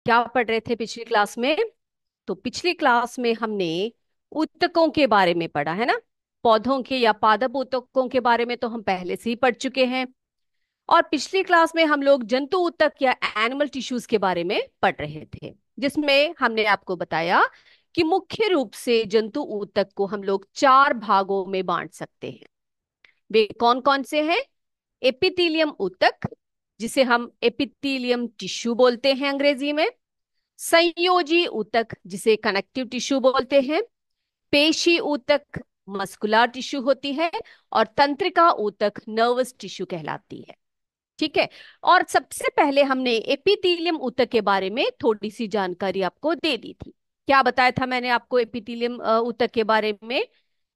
क्या पढ़ रहे थे पिछली क्लास में? तो पिछली क्लास में हमने ऊतकों के बारे में पढ़ा है ना। पौधों के या पादप ऊतकों के बारे में तो हम पहले से ही पढ़ चुके हैं। और पिछली क्लास में हम लोग जंतु ऊतक या एनिमल टिश्यूज के बारे में पढ़ रहे थे, जिसमें हमने आपको बताया कि मुख्य रूप से जंतु ऊतक को हम लोग चार भागों में बांट सकते हैं। वे कौन कौन से हैं? एपिथेलियम ऊतक, जिसे हम एपिथेलियम टिश्यू बोलते हैं अंग्रेजी में। संयोजी ऊतक, जिसे कनेक्टिव टिश्यू बोलते हैं। पेशी ऊतक, मस्कुलर टिश्यू होती है। और तंत्रिका ऊतक, नर्वस टिश्यू कहलाती है। ठीक है। और सबसे पहले हमने एपिथेलियम ऊतक के बारे में थोड़ी सी जानकारी आपको दे दी थी। क्या बताया था मैंने आपको एपिथेलियम ऊतक के बारे में?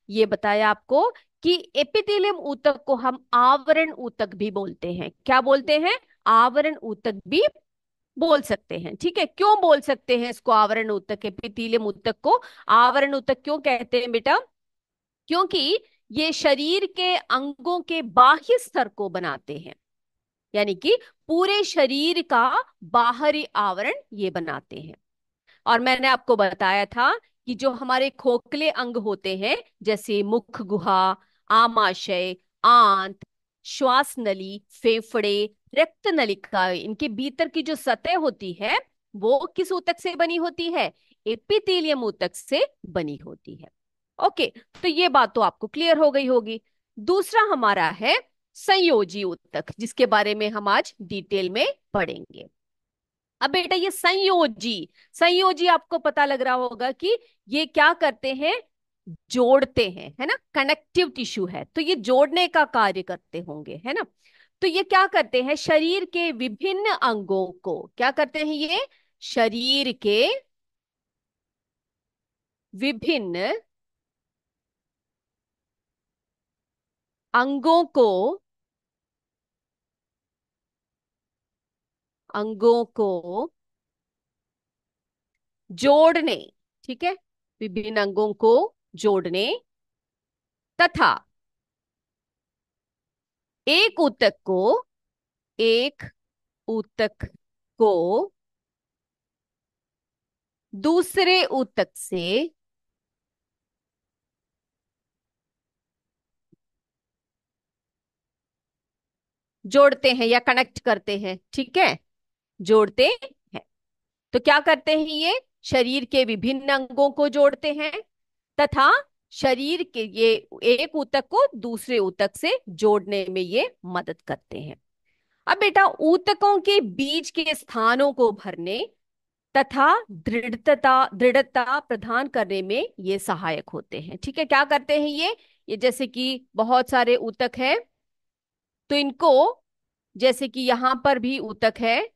ये बताया आपको कि एपिथेलियम ऊतक को हम आवरण ऊतक भी बोलते हैं। क्या बोलते हैं? आवरण ऊतक भी बोल सकते हैं। ठीक है। क्यों बोल सकते हैं इसको आवरण ऊतक, एपिथेलियम ऊतक को आवरण ऊतक क्यों कहते हैं बेटा? क्योंकि ये शरीर के अंगों के बाह्य स्तर को बनाते हैं, यानी कि पूरे शरीर का बाहरी आवरण ये बनाते हैं। और मैंने आपको बताया था कि जो हमारे खोखले अंग होते हैं, जैसे मुख गुहा, आमाशय, आंत, श्वास नली, फेफड़े, रक्त नलिका, इनके भीतर की जो सतह होती है वो किस ऊतक से बनी होती है? एपिथेलियम ऊतक से बनी होती है। ओके। तो ये बात तो आपको क्लियर हो गई होगी। दूसरा हमारा है संयोजी ऊतक, जिसके बारे में हम आज डिटेल में पढ़ेंगे। अब बेटा ये संयोजी, संयोजी आपको पता लग रहा होगा कि ये क्या करते हैं? जोड़ते हैं, है ना। कनेक्टिव टिश्यू है तो ये जोड़ने का कार्य करते होंगे, है ना। तो ये क्या करते हैं? शरीर के विभिन्न अंगों को क्या करते हैं? ये शरीर के विभिन्न अंगों को अंगों को जोड़ने, ठीक है, विभिन्न अंगों को जोड़ने तथा एक ऊतक को एक ऊतक को दूसरे ऊतक से जोड़ते हैं या कनेक्ट करते हैं। ठीक है, जोड़ते हैं। तो क्या करते हैं? ये शरीर के विभिन्न अंगों को जोड़ते हैं तथा शरीर के ये एक ऊतक को दूसरे ऊतक से जोड़ने में ये मदद करते हैं। अब बेटा ऊतकों के बीच के स्थानों को भरने तथा दृढ़ता प्रदान करने में ये सहायक होते हैं। ठीक है। क्या करते हैं ये जैसे कि बहुत सारे ऊतक है तो इनको, जैसे कि यहां पर भी ऊतक है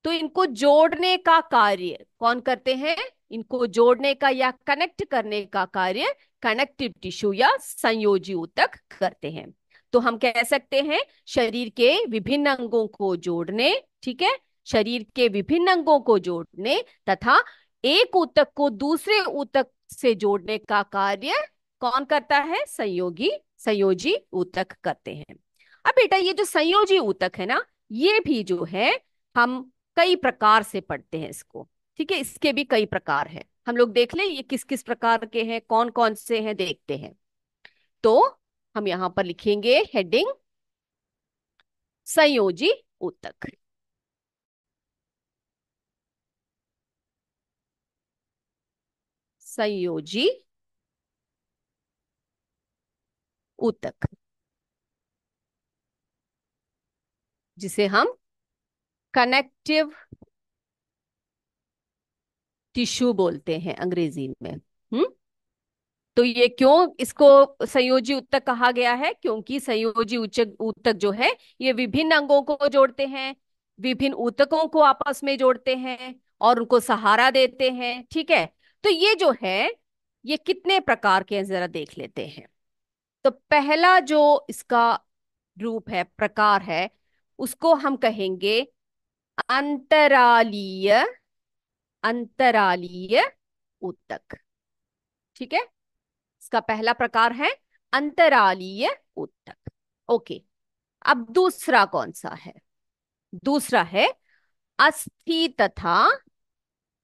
तो इनको जोड़ने का कार्य कौन करते हैं? इनको जोड़ने का या कनेक्ट करने का कार्य कनेक्टिव टिश्यू या संयोजी ऊतक करते हैं। तो हम कह सकते हैं शरीर के विभिन्न अंगों को जोड़ने, ठीक है, शरीर के विभिन्न अंगों को जोड़ने तथा एक ऊतक को दूसरे ऊतक से जोड़ने का कार्य कौन करता है? संयोजी ऊतक करते हैं। अब बेटा ये जो संयोजी ऊतक है ना, ये भी जो है हम कई प्रकार से पढ़ते हैं इसको। ठीक है, इसके भी कई प्रकार हैं। हम लोग देख ले ये किस किस प्रकार के हैं, कौन कौन से हैं, देखते हैं। तो हम यहां पर लिखेंगे हेडिंग संयोजी ऊतक। संयोजी ऊतक, जिसे हम कनेक्टिव टिश्यू बोलते हैं अंग्रेजी में। तो ये क्यों इसको संयोजी ऊतक कहा गया है? क्योंकि संयोजी ऊतक ऊतक जो है ये विभिन्न अंगों को जोड़ते हैं, विभिन्न ऊतकों को आपस में जोड़ते हैं और उनको सहारा देते हैं। ठीक है। तो ये जो है ये कितने प्रकार के हैं जरा देख लेते हैं। तो पहला जो इसका रूप है, प्रकार है, उसको हम कहेंगे अंतरालीय अंतरालीय ऊतक। ठीक है, इसका पहला प्रकार है अंतरालीय ऊतक। ओके। अब दूसरा कौन सा है? दूसरा है अस्थि तथा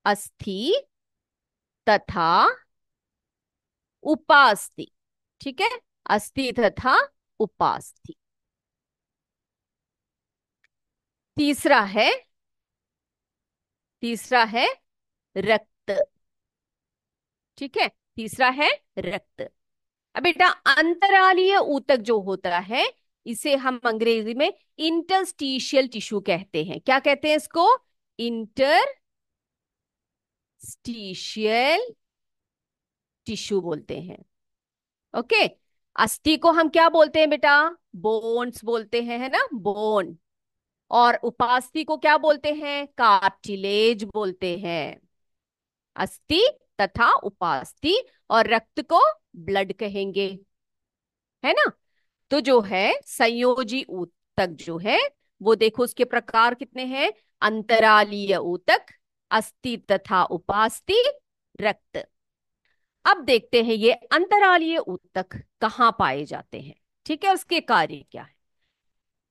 अस्थि तथा उपास्थि। ठीक है, अस्थि तथा उपास्थि। तीसरा है, तीसरा है रक्त। ठीक है, तीसरा है रक्त। अब बेटा, अंतरालीय ऊतक जो होता है, इसे हम अंग्रेजी में इंटरस्टीशियल टिश्यू कहते हैं। क्या कहते हैं इसको? इंटरस्टीशियल टिश्यू बोलते हैं। ओके। अस्थि को हम क्या बोलते हैं बेटा? बोन्स बोलते हैं, है ना, बोन। और उपास्थि को क्या बोलते हैं? कार्टिलेज बोलते हैं। अस्थि तथा उपास्थि। और रक्त को ब्लड कहेंगे, है ना। तो जो है संयोजी ऊतक जो है, वो देखो उसके प्रकार कितने हैं। अंतरालीय ऊतक, अस्थि तथा उपास्थि, रक्त। अब देखते हैं ये अंतरालीय ऊतक कहाँ पाए जाते हैं। ठीक है, उसके कार्य क्या है।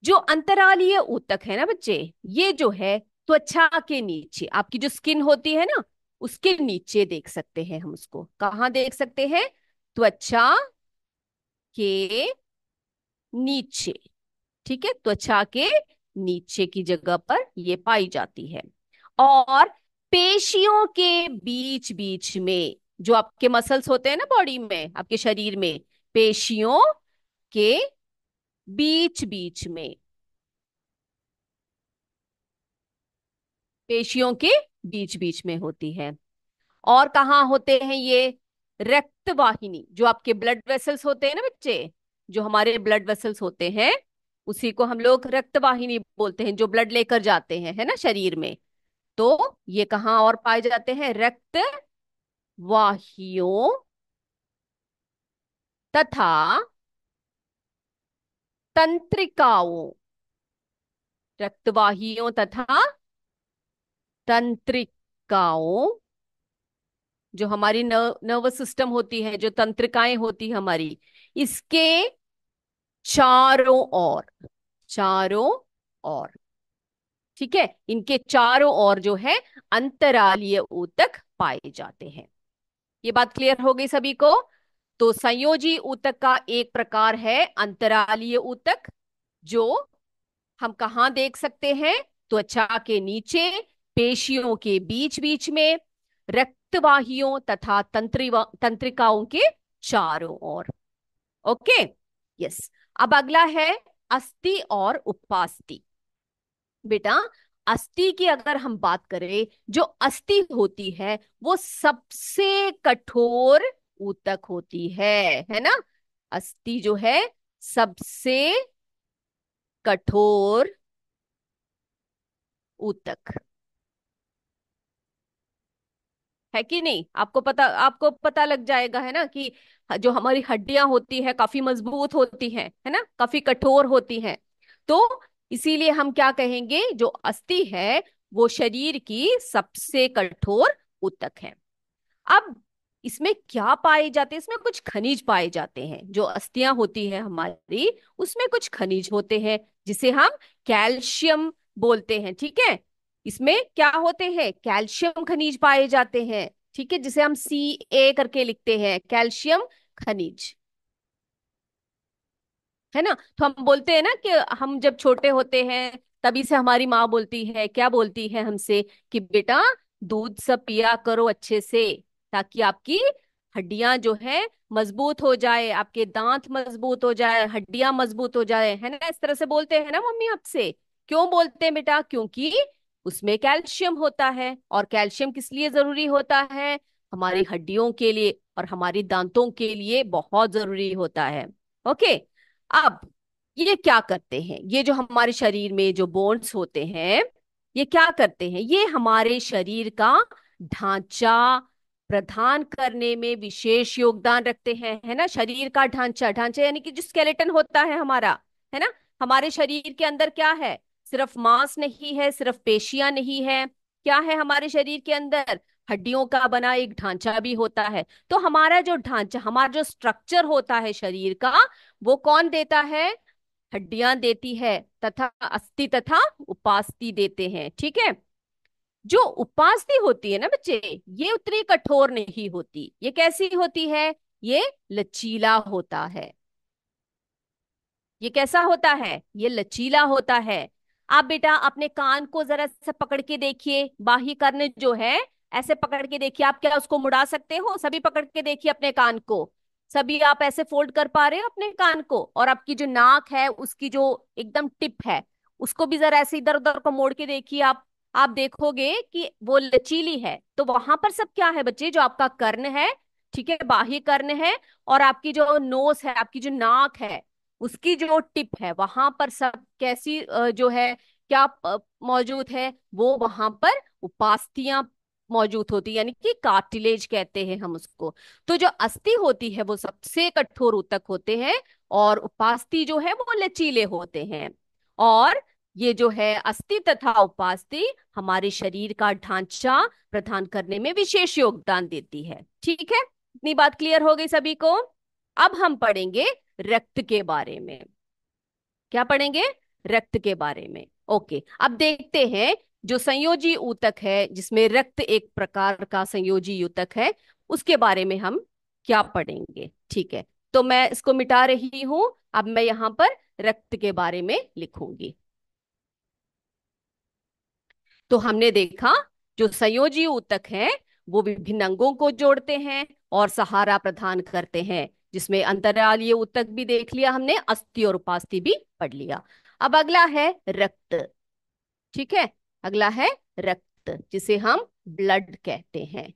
जो अंतरालीय ऊतक है ना बच्चे, ये जो है त्वचा के नीचे, आपकी जो स्किन होती है ना, उसके नीचे देख सकते हैं हम उसको। कहाँ देख सकते हैं? त्वचा के नीचे। ठीक है, त्वचा के नीचे की जगह पर ये पाई जाती है। और पेशियों के बीच बीच में, जो आपके मसल्स होते हैं ना बॉडी में, आपके शरीर में, पेशियों के बीच बीच में, पेशियों के बीच बीच में होती है। और कहाँ होते हैं ये? रक्त वाहिनी, जो आपके ब्लड वेसल्स होते हैं ना बच्चे, जो हमारे ब्लड वेसल्स होते हैं, उसी को हम लोग रक्त वाहिनी बोलते हैं, जो ब्लड लेकर जाते हैं, है ना, शरीर में। तो ये कहाँ और पाए जाते हैं? रक्त वाहियों तथा तंत्रिकाओं। रक्तवाहियों तथा तंत्रिकाओं, जो हमारी नर्वस सिस्टम होती है, जो तंत्रिकाएं होती है हमारी, इसके चारों ओर, चारों ओर। ठीक है, इनके चारों ओर जो है अंतरालीय ऊतक पाए जाते हैं। ये बात क्लियर हो गई सभी को? तो संयोजी ऊतक का एक प्रकार है अंतरालीय ऊतक, जो हम कहाँ देख सकते हैं? त्वचा के नीचे, पेशियों के बीच बीच में, रक्तवाहियों तथा तंत्रिकाओं के चारों ओर। Okay, yes. अब अगला है अस्थि और उपास्थि। बेटा, अस्थि की अगर हम बात करें, जो अस्थि होती है वो सबसे कठोर ऊतक होती है ना। अस्थि जो है सबसे कठोर ऊतक है कि नहीं? आपको पता लग जाएगा, है ना, कि जो हमारी हड्डियां होती है काफी मजबूत होती हैं, है ना, काफी कठोर होती हैं। तो इसीलिए हम क्या कहेंगे, जो अस्थि है वो शरीर की सबसे कठोर ऊतक है। अब इसमें क्या पाए जाते हैं? इसमें कुछ खनिज पाए जाते हैं। जो अस्थियां होती है हमारी, उसमें कुछ खनिज होते हैं, जिसे हम कैल्शियम बोलते हैं। ठीक है, इसमें क्या होते हैं? कैल्शियम खनिज पाए जाते हैं। ठीक है, जिसे हम Ca करके लिखते हैं, कैल्शियम खनिज, है ना। तो हम बोलते हैं ना कि हम जब छोटे होते हैं, तभी से हमारी माँ बोलती है, क्या बोलती है हमसे, कि बेटा दूध सब पिया करो अच्छे से, ताकि आपकी हड्डियां जो है मजबूत हो जाए, आपके दांत मजबूत हो जाए, हड्डियां मजबूत हो जाए, है ना। इस तरह से बोलते हैं ना मम्मी आपसे। क्यों बोलते हैं बेटा? क्योंकि उसमें कैल्शियम होता है। और कैल्शियम किस लिए जरूरी होता है? हमारी हड्डियों के लिए और हमारी दांतों के लिए बहुत जरूरी होता है। ओके। अब ये क्या करते हैं? ये जो हमारे शरीर में जो बोन्स होते हैं, ये क्या करते हैं? ये हमारे शरीर का ढांचा प्रदान करने में विशेष योगदान रखते हैं, है ना। शरीर का ढांचा, ढांचा यानी कि जो स्केलेटन होता है हमारा, है ना। हमारे शरीर के अंदर क्या है? सिर्फ मांस नहीं है, सिर्फ पेशियां नहीं है। क्या है हमारे शरीर के अंदर? हड्डियों का बना एक ढांचा भी होता है। तो हमारा जो ढांचा, हमारा जो स्ट्रक्चर होता है शरीर का, वो कौन देता है? हड्डियां देती है, तथा अस्थि तथा उपास्थि देते हैं। ठीक है, जो उपास्थि होती है ना बच्चे, ये उतनी कठोर नहीं होती। ये कैसी होती है? ये लचीला होता है। ये कैसा होता है? ये लचीला होता है। आप बेटा अपने कान को जरा से पकड़ के देखिए, बाही कर्ण जो है, ऐसे पकड़ के देखिए। आप क्या उसको मुड़ा सकते हो? सभी पकड़ के देखिए अपने कान को। सभी आप ऐसे फोल्ड कर पा रहे हो अपने कान को? और आपकी जो नाक है उसकी जो एकदम टिप है, उसको भी जरा ऐसे इधर उधर को मोड़ के देखिए आप देखोगे कि वो लचीली है। तो वहां पर सब क्या है बच्चे? जो आपका कर्ण है, ठीक है, बाही कर्ण है, और आपकी जो नोस है, आपकी जो नाक है, उसकी जो टिप है, वहां पर सब कैसी जो है, क्या मौजूद है? वो वहां पर उपास्थियां मौजूद होती, यानी कि कार्टिलेज कहते हैं हम उसको। तो जो अस्थि होती है वो सबसे कठोर ऊतक होते हैं, और उपास्थि जो है वो लचीले होते हैं। और ये जो है अस्थि तथा उपास्थि हमारे शरीर का ढांचा प्रदान करने में विशेष योगदान देती है। ठीक है, इतनी बात क्लियर हो गई सभी को? अब हम पढ़ेंगे रक्त के बारे में। क्या पढ़ेंगे? रक्त के बारे में। ओके, अब देखते हैं जो संयोजी ऊतक है, जिसमें रक्त एक प्रकार का संयोजी ऊतक है, उसके बारे में हम क्या पढ़ेंगे। ठीक है, तो मैं इसको मिटा रही हूं। अब मैं यहां पर रक्त के बारे में लिखूंगी। तो हमने देखा जो संयोजी ऊतक है वो विभिन्न अंगों को जोड़ते हैं और सहारा प्रदान करते हैं, जिसमें अंतरालीय ऊतक भी देख लिया हमने, अस्थि और उपास्थि भी पढ़ लिया। अब अगला है रक्त। ठीक है, अगला है रक्त, जिसे हम ब्लड कहते हैं।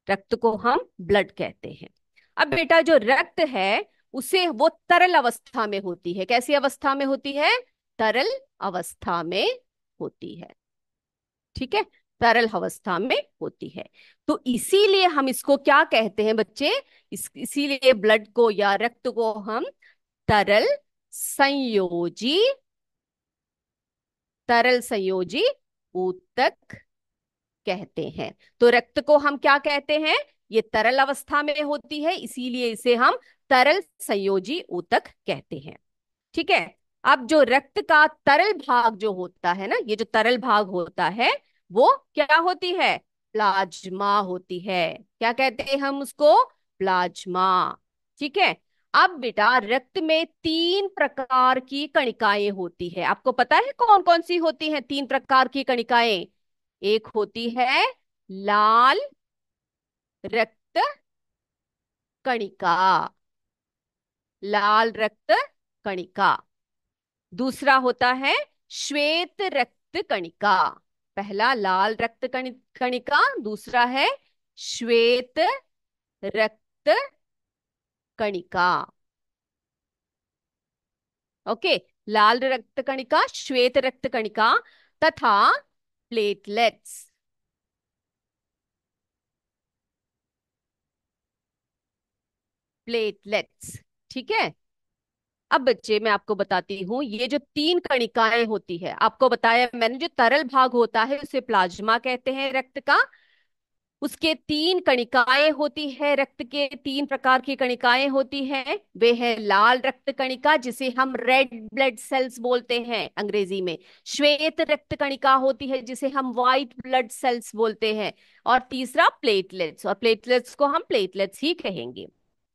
रक्त को हम ब्लड कहते हैं। अब बेटा जो रक्त है उसे वो तरल अवस्था में होती है। कैसी अवस्था में होती है? तरल अवस्था में होती है। ठीक है, तरल अवस्था में होती है। तो इसीलिए हम इसको क्या कहते हैं बच्चे? इसीलिए ब्लड को या रक्त को हम तरल संयोजी, तरल संयोजी ऊतक कहते हैं। तो रक्त को हम क्या कहते हैं? ये तरल अवस्था में होती है, इसीलिए इसे हम तरल संयोजी ऊतक कहते हैं। ठीक है, अब जो रक्त का तरल भाग जो होता है ना, ये जो तरल भाग होता है वो क्या होती है? प्लाज्मा होती है। क्या कहते हैं हम उसको? प्लाज्मा। ठीक है, अब बेटा रक्त में तीन प्रकार की कणिकाएं होती है। आपको पता है कौन कौन सी होती हैं तीन प्रकार की कणिकाएं? एक होती है लाल रक्त कणिका, लाल रक्त कणिका। दूसरा होता है श्वेत रक्त कणिका। पहला लाल रक्त कणिका, दूसरा है श्वेत रक्त कणिका। ओके, लाल रक्त कणिका, श्वेत रक्त कणिका तथा प्लेटलेट्स। प्लेटलेट्स, ठीक है। अब बच्चे मैं आपको बताती हूँ, ये जो तीन कणिकाएं होती है, आपको बताया मैंने, जो तरल भाग होता है उसे प्लाज्मा कहते हैं रक्त का। उसके तीन कणिकाएं होती है, रक्त के तीन प्रकार की कणिकाएं होती हैं। वे है लाल रक्त कणिका, जिसे हम रेड ब्लड सेल्स बोलते हैं अंग्रेजी में। श्वेत रक्त कणिका होती है, जिसे हम व्हाइट ब्लड सेल्स बोलते हैं। और तीसरा प्लेटलेट्स, और प्लेटलेट्स को हम प्लेटलेट्स ही कहेंगे।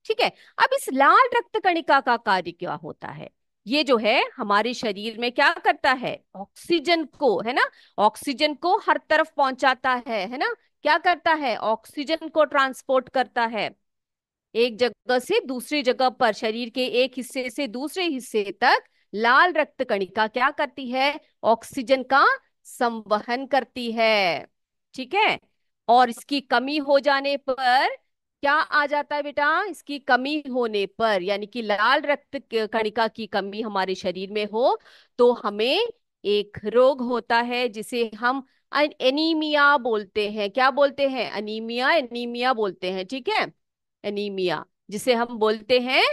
ठीक है, अब इस लाल रक्त कणिका का कार्य क्या होता है? ये जो है हमारे शरीर में क्या करता है? ऑक्सीजन को, है ना, ऑक्सीजन को हर तरफ पहुंचाता है ना। क्या करता है? ऑक्सीजन को ट्रांसपोर्ट करता है एक जगह से दूसरी जगह पर, शरीर के एक हिस्से से दूसरे हिस्से तक। लाल रक्त कणिका क्या करती है? ऑक्सीजन का संवहन करती है। ठीक है, और इसकी कमी हो जाने पर क्या आ जाता है बेटा? इसकी कमी होने पर, यानी कि लाल रक्त कणिका की कमी हमारे शरीर में हो तो हमें एक रोग होता है जिसे हम एनीमिया बोलते हैं। क्या बोलते हैं? अनीमिया, एनीमिया बोलते हैं। ठीक है, एनीमिया, जिसे हम बोलते हैं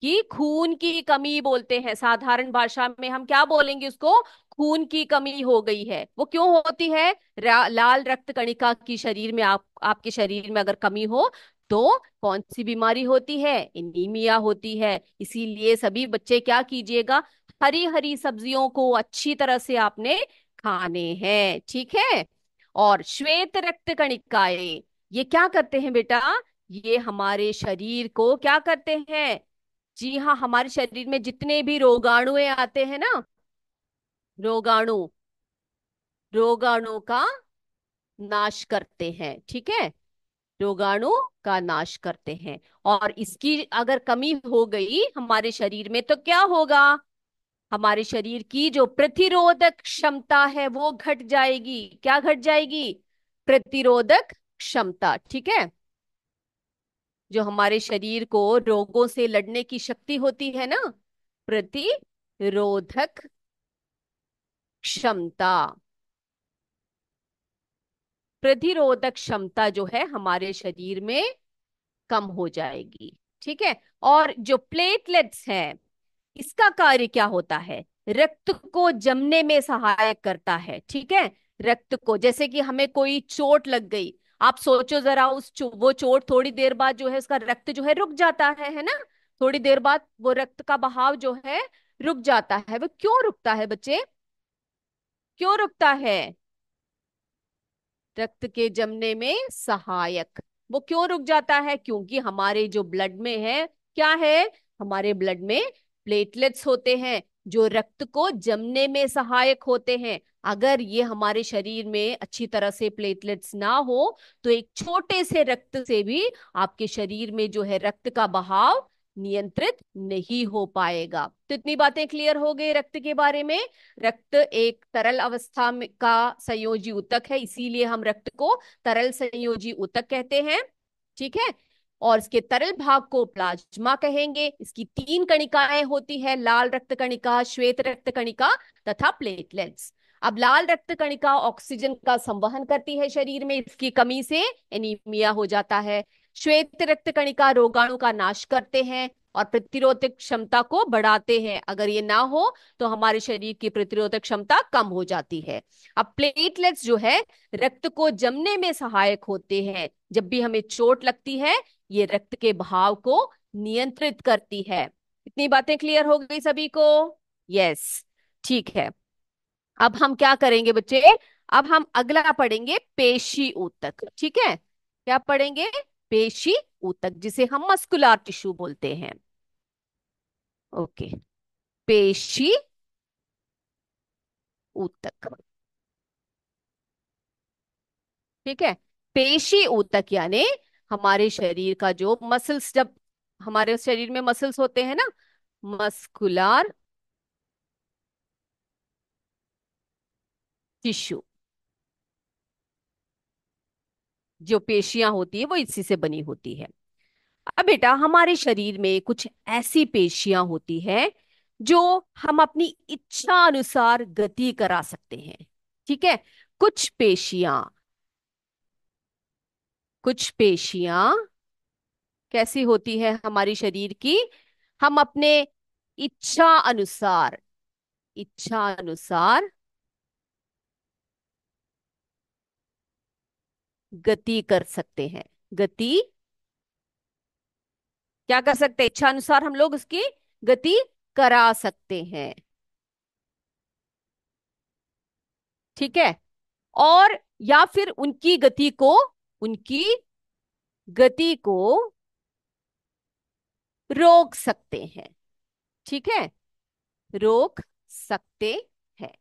कि खून की कमी बोलते हैं। साधारण भाषा में हम क्या बोलेंगे उसको? खून की कमी हो गई है। वो क्यों होती है? लाल रक्त कणिका की शरीर में, आपके शरीर में अगर कमी हो तो कौन सी बीमारी होती है? एनीमिया होती है। इसीलिए सभी बच्चे क्या कीजिएगा, हरी हरी सब्जियों को अच्छी तरह से आपने खाने हैं। ठीक है, और श्वेत रक्त कणिकाएं, ये क्या करते हैं बेटा? ये हमारे शरीर को क्या करते हैं? जी हाँ, हमारे शरीर में जितने भी रोगाणुएं आते हैं ना, रोगाणु, रोगाणु का नाश करते हैं। ठीक है, रोगाणु का नाश करते हैं। और इसकी अगर कमी हो गई हमारे शरीर में तो क्या होगा? हमारे शरीर की जो प्रतिरोधक क्षमता है वो घट जाएगी। क्या घट जाएगी? प्रतिरोधक क्षमता। ठीक है, जो हमारे शरीर को रोगों से लड़ने की शक्ति होती है ना, प्रतिरोधक क्षमता, प्रतिरोधक क्षमता जो है हमारे शरीर में कम हो जाएगी। ठीक है। और जो प्लेटलेट्स हैं, इसका कार्य क्या होता है? रक्त को जमने में सहायक करता है। ठीक है, रक्त को, जैसे कि हमें कोई चोट लग गई, आप सोचो जरा, वो चोट थोड़ी देर बाद जो है उसका रक्त जो है रुक जाता है ना? थोड़ी देर बाद वो रक्त का बहाव जो है रुक जाता है। वो क्यों रुकता है बच्चे? क्यों रुकता है? रक्त के जमने में सहायक। वो क्यों रुक जाता है? क्योंकि हमारे जो ब्लड में है, क्या है? हमारे ब्लड में प्लेटलेट्स होते हैं जो रक्त को जमने में सहायक होते हैं। अगर ये हमारे शरीर में अच्छी तरह से प्लेटलेट्स ना हो तो एक छोटे से रक्त से भी आपके शरीर में जो है रक्त का बहाव नियंत्रित नहीं हो पाएगा। तो इतनी बातें क्लियर हो गई रक्त के बारे में। रक्त एक तरल अवस्था में का संयोजी ऊतक है, इसीलिए हम रक्त को तरल संयोजी ऊतक कहते हैं। ठीक है। और इसके तरल भाग को प्लाज्मा कहेंगे। इसकी तीन कणिकाएं होती है, लाल रक्त कणिका, श्वेत रक्त कणिका तथा प्लेटलेट्स। अब लाल रक्त कणिका ऑक्सीजन का संवहन करती है शरीर में, इसकी कमी से एनीमिया हो जाता है। श्वेत रक्त कणिका रोगाणु का नाश करते हैं और प्रतिरोधक क्षमता को बढ़ाते हैं। अगर ये ना हो तो हमारे शरीर की प्रतिरोधक क्षमता कम हो जाती है। अब प्लेटलेट्स जो है रक्त को जमने में सहायक होते हैं। जब भी हमें चोट लगती है ये रक्त के बहाव को नियंत्रित करती है। इतनी बातें क्लियर हो गई सभी को? यस, ठीक है। अब हम क्या करेंगे बच्चे? अब हम अगला पढ़ेंगे पेशी ऊतक। ठीक है, क्या पढ़ेंगे? पेशी ऊतक, जिसे हम मस्कुलर टिश्यू बोलते हैं। ओके, पेशी ऊतक। ठीक है, पेशी ऊतक यानी हमारे शरीर का जो मसल्स, जब हमारे शरीर में मसल्स होते हैं ना, मस्कुलर टिश्यू, जो पेशियां होती है वो इसी से बनी होती है। अब बेटा हमारे शरीर में कुछ ऐसी पेशियां होती हैं जो हम अपनी इच्छा अनुसार गति करा सकते हैं। ठीक है, कुछ पेशियां, कुछ पेशियां कैसी होती है हमारी शरीर की? हम अपने इच्छा अनुसार, इच्छा अनुसार गति कर सकते हैं। गति क्या कर सकते हैं? इच्छा अनुसार हम लोग उसकी गति करा सकते हैं। ठीक है। और या फिर उनकी गति को, उनकी गति को रोक सकते हैं। ठीक है, रोक सकते हैं।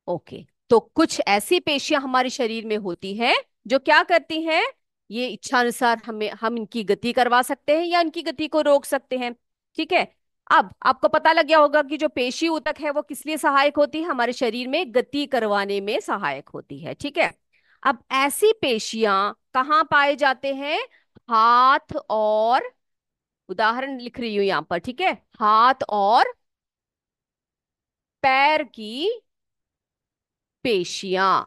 ओके, तो कुछ ऐसी पेशियां हमारे शरीर में होती हैं जो क्या करती हैं? ये इच्छा अनुसार हम इनकी गति करवा सकते हैं या इनकी गति को रोक सकते हैं। ठीक है। अब आपको पता लग गया होगा कि जो पेशी ऊतक है वो किस लिए सहायक होती है? हमारे शरीर में गति करवाने में सहायक होती है। ठीक है। अब ऐसी पेशियां कहाँ पाए जाते हैं? हाथ और, उदाहरण लिख रही हूं यहां पर, ठीक है, हाथ और पैर की पेशियां,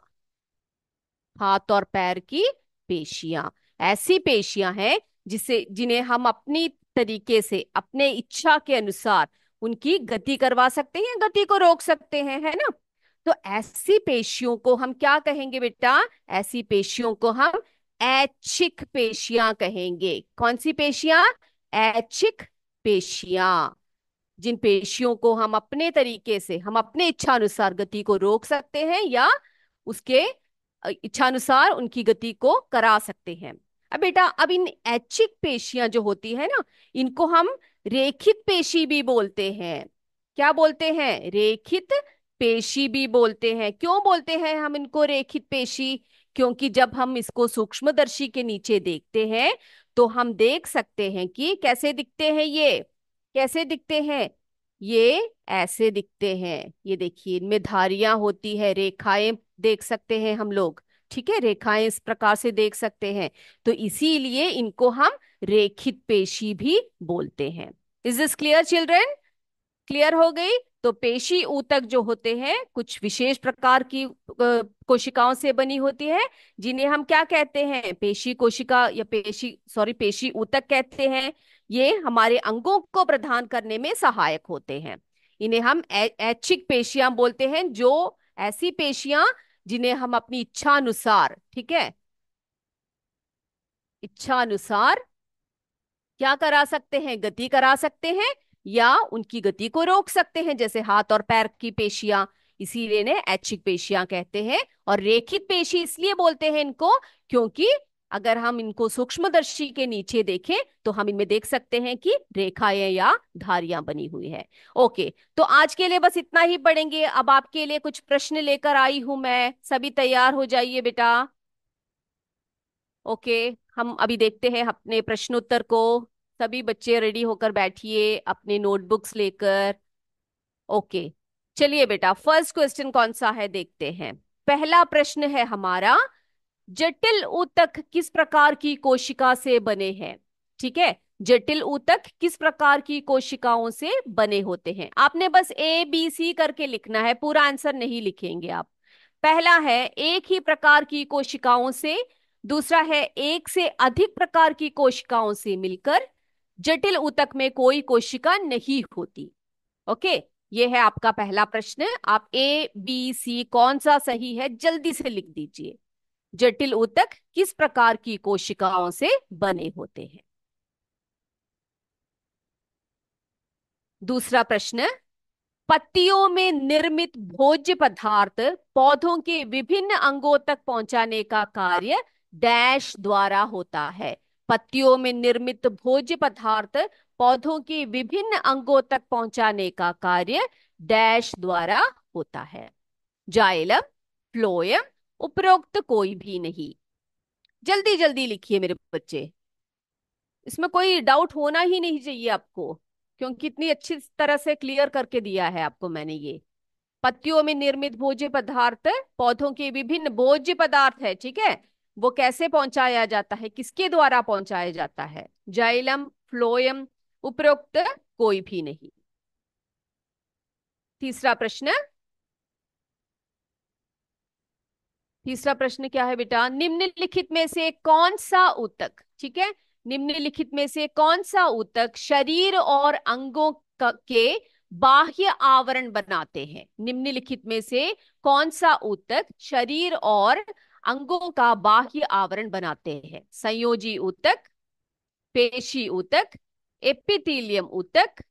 हाथ और पैर की पेशियां ऐसी पेशियां हैं जिन्हें हम अपनी तरीके से, अपने इच्छा के अनुसार उनकी गति करवा सकते हैं, गति को रोक सकते हैं, है ना? तो ऐसी पेशियों को हम क्या कहेंगे बेटा? ऐसी पेशियों को हम ऐच्छिक पेशियां कहेंगे। कौन सी पेशियां? ऐच्छिक पेशियां। जिन पेशियों को हम अपने तरीके से, हम अपने इच्छा अनुसार गति को रोक सकते हैं या उसके इच्छानुसार उनकी गति को करा सकते हैं। अब बेटा, अब इन ऐच्छिक पेशियां जो होती है ना, इनको हम रेखित पेशी भी बोलते हैं। क्या बोलते हैं? रेखित पेशी भी बोलते हैं। क्यों बोलते हैं हम इनको रेखित पेशी? क्योंकि जब हम इसको सूक्ष्मदर्शी के नीचे देखते हैं तो हम देख सकते हैं कि कैसे दिखते हैं ये। कैसे दिखते हैं ये? ऐसे दिखते हैं। ये देखिए, इनमें धारियां होती है, रेखाएं देख सकते हैं हम लोग। ठीक है, रेखाएं इस प्रकार से देख सकते हैं। तो इसीलिए इनको हम रेखित पेशी भी बोलते हैं। Is this clear children? Clear हो गई? तो पेशी ऊतक जो होते हैं कुछ विशेष प्रकार की कोशिकाओं से बनी होती है, जिन्हें हम क्या कहते हैं? पेशी कोशिका या पेशी ऊतक कहते हैं। ये हमारे अंगों को प्रदान करने में सहायक होते हैं। इन्हें हम ऐच्छिक पेशियां बोलते हैं, जो ऐसी पेशियां जिन्हें हम अपनी इच्छा अनुसार, ठीक है, इच्छा अनुसार क्या करा सकते हैं? गति करा सकते हैं या उनकी गति को रोक सकते हैं, जैसे हाथ और पैर की पेशियां। इसीलिए इन्हें ऐच्छिक पेशियां कहते हैं। और रेखित पेशी इसलिए बोलते हैं इनको, क्योंकि अगर हम इनको सूक्ष्मदर्शी के नीचे देखें तो हम इनमें देख सकते हैं कि रेखाएं या धारियां बनी हुई है। ओके, तो आज के लिए बस इतना ही पढ़ेंगे। अब आपके लिए कुछ प्रश्न लेकर आई हूं मैं, सभी तैयार हो जाइए बेटा। ओके, हम अभी देखते हैं अपने प्रश्नोत्तर को। सभी बच्चे रेडी होकर बैठिए अपने नोटबुक्स लेकर। ओके, चलिए बेटा, फर्स्ट क्वेश्चन कौन सा है देखते हैं। पहला प्रश्न है हमारा, जटिल ऊतक किस प्रकार की कोशिका से बने हैं? ठीक है, जटिल ऊतक किस प्रकार की कोशिकाओं से बने होते हैं? आपने बस ABC करके लिखना है, पूरा आंसर नहीं लिखेंगे आप। पहला है एक ही प्रकार की कोशिकाओं से, दूसरा है एक से अधिक प्रकार की कोशिकाओं से मिलकर जटिल ऊतक में कोई कोशिका नहीं होती। ओके, ये है आपका पहला प्रश्न। आप ABC कौन सा सही है जल्दी से लिख दीजिए। जटिल ऊतक किस प्रकार की कोशिकाओं से बने होते हैं? दूसरा प्रश्न, पत्तियों में निर्मित भोज्य पदार्थ पौधों के विभिन्न अंगों तक पहुंचाने का कार्य डैश द्वारा होता है। पत्तियों में निर्मित भोज्य पदार्थ पौधों के विभिन्न अंगों तक पहुंचाने का कार्य डैश द्वारा होता है। जाइलम, फ्लोएम, उपरोक्त कोई भी नहीं। जल्दी जल्दी लिखिए मेरे बच्चे, इसमें कोई डाउट होना ही नहीं चाहिए आपको, क्योंकि इतनी अच्छी तरह से क्लियर करके दिया है आपको मैंने ये। पत्तियों में निर्मित भोज्य पदार्थ पौधों के विभिन्न भोज्य पदार्थ है, ठीक है, वो कैसे पहुंचाया जाता है, किसके द्वारा पहुंचाया जाता है? जाइलम, फ्लोएम, उपरोक्त कोई भी नहीं। तीसरा प्रश्न, तीसरा प्रश्न क्या है बेटा? निम्नलिखित में से कौन सा ऊतक, ठीक है, निम्नलिखित में से कौन सा ऊतक शरीर और अंगों के बाह्य आवरण बनाते हैं? निम्नलिखित में से कौन सा ऊतक शरीर और अंगों का बाह्य आवरण बनाते हैं? संयोजी ऊतक, पेशी ऊतक, एपिथेलियम ऊतक।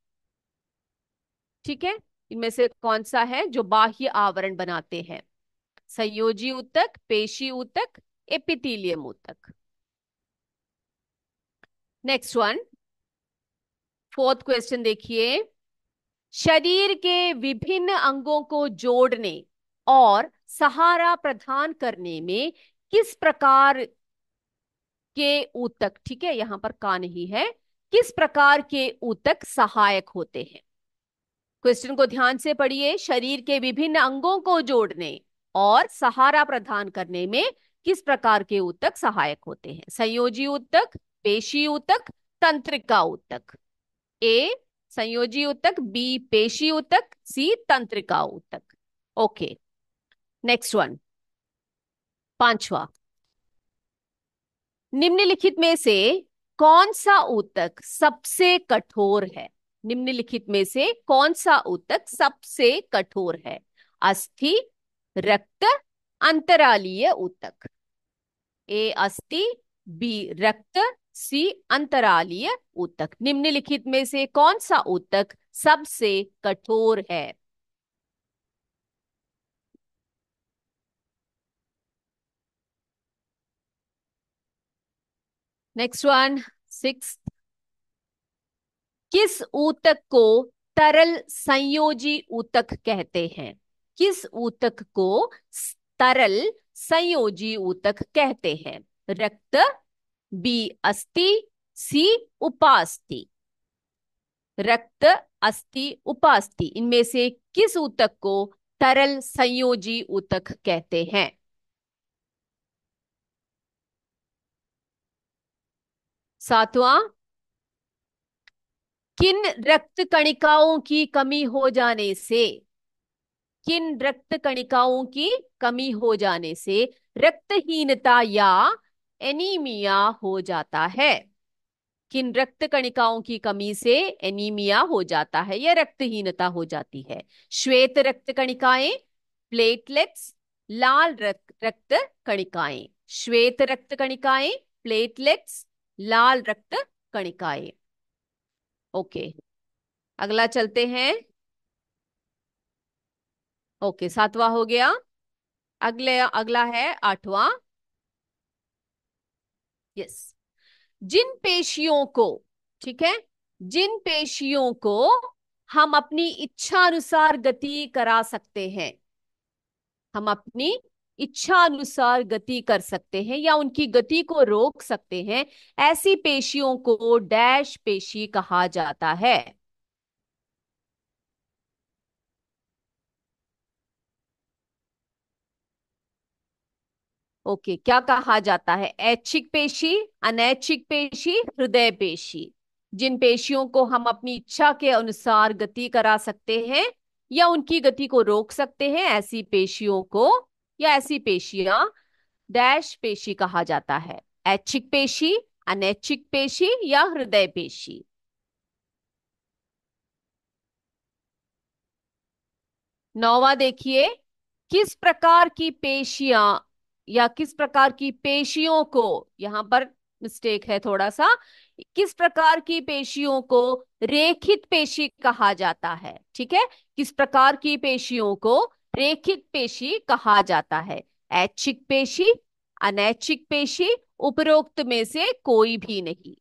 ठीक है, इनमें से कौन सा है जो बाह्य आवरण बनाते हैं? संयोजी ऊतक, पेशी ऊतक, एपिथेलियम ऊतक। नेक्स्ट वन, फोर्थ क्वेश्चन देखिए, शरीर के विभिन्न अंगों को जोड़ने और सहारा प्रदान करने में किस प्रकार के ऊतक, ठीक है, यहां पर का नहीं है, किस प्रकार के ऊतक सहायक होते हैं? क्वेश्चन को ध्यान से पढ़िए। शरीर के विभिन्न अंगों को जोड़ने और सहारा प्रदान करने में किस प्रकार के ऊतक सहायक होते हैं? संयोजी ऊतक, पेशी ऊतक, तंत्रिका ऊतक। ए संयोजी ऊतक, बी पेशी ऊतक, सी तंत्रिका ऊतक। ओके, नेक्स्ट वन, पांचवा, निम्नलिखित में से कौन सा ऊतक सबसे कठोर है? निम्नलिखित में से कौन सा ऊतक सबसे कठोर है? अस्थि, रक्त, अंतरालीय ऊतक। ए अस्थि, बी रक्त, सी अंतरालीय ऊतक। निम्नलिखित में से कौन सा ऊतक सबसे कठोर है? Next one, six. किस ऊतक को तरल संयोजी ऊतक कहते हैं? किस ऊतक को तरल संयोजी ऊतक कहते हैं? रक्त, बी अस्थि, सी उपास्थि। रक्त, अस्थि, उपास्थि, इनमें से किस ऊतक को तरल संयोजी ऊतक कहते हैं? सातवां, किन रक्त कणिकाओं की कमी हो जाने से, किन रक्त कणिकाओं की कमी हो जाने से रक्तहीनता या एनीमिया हो जाता है? किन रक्त कणिकाओं की कमी से एनीमिया हो जाता है या रक्तहीनता हो जाती है? श्वेत रक्त कणिकाएं, प्लेटलेट्स, लाल रक्त कणिकाएं। श्वेत रक्त कणिकाएं, प्लेटलेट्स, लाल रक्त कणिकाएं। ओके, अगला चलते हैं। ओके, सातवां हो गया। अगले अगला है आठवां। यस। जिन पेशियों को, ठीक है, जिन पेशियों को हम अपनी इच्छा अनुसार गति करा सकते हैं, हम अपनी इच्छा अनुसार गति कर सकते हैं या उनकी गति को रोक सकते हैं, ऐसी पेशियों को डैश पेशी कहा जाता है? ओके, क्या कहा जाता है? ऐच्छिक पेशी, अनैच्छिक पेशी, हृदय पेशी। जिन पेशियों को हम अपनी इच्छा के अनुसार गति करा सकते हैं या उनकी गति को रोक सकते हैं, ऐसी पेशियों को या ऐसी पेशियां डैश पेशी कहा जाता है? ऐच्छिक पेशी, अनैच्छिक पेशी या हृदय पेशी? नौवा देखिए। किस प्रकार की पेशियां या किस प्रकार की पेशियों को, यहां पर मिस्टेक है थोड़ा सा, किस प्रकार की पेशियों को रेखित पेशी कहा जाता है? ठीक है, किस प्रकार की पेशियों को रेखित पेशी कहा जाता है? ऐच्छिक पेशी, अनैच्छिक पेशी, उपरोक्त में से कोई भी नहीं।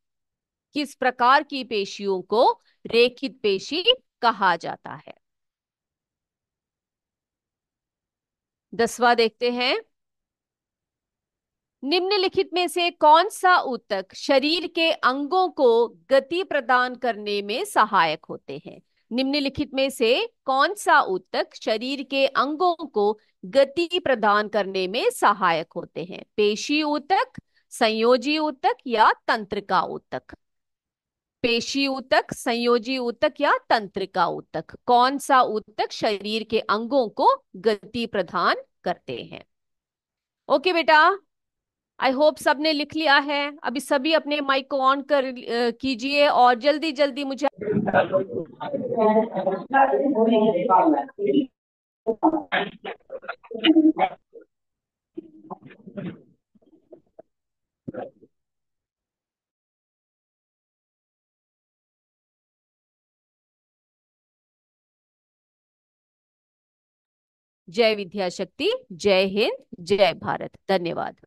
किस प्रकार की पेशियों को रेखित पेशी कहा जाता है? 10वां देखते हैं। निम्नलिखित में से कौन सा ऊतक शरीर के अंगों को गति प्रदान करने में सहायक होते हैं? निम्नलिखित में से कौन सा ऊतक शरीर के अंगों को गति प्रदान करने में सहायक होते हैं? पेशी ऊतक, संयोजी ऊतक या तंत्रिका ऊतक? पेशी ऊतक, संयोजी ऊतक या तंत्रिका ऊतक, कौन सा ऊतक शरीर के अंगों को गति प्रदान करते हैं? ओके बेटा, आई होप सबने लिख लिया है। अभी सभी अपने माइक को ऑन कर कीजिए और जल्दी जल्दी मुझे। जय विद्या शक्ति, जय हिंद, जय भारत, धन्यवाद।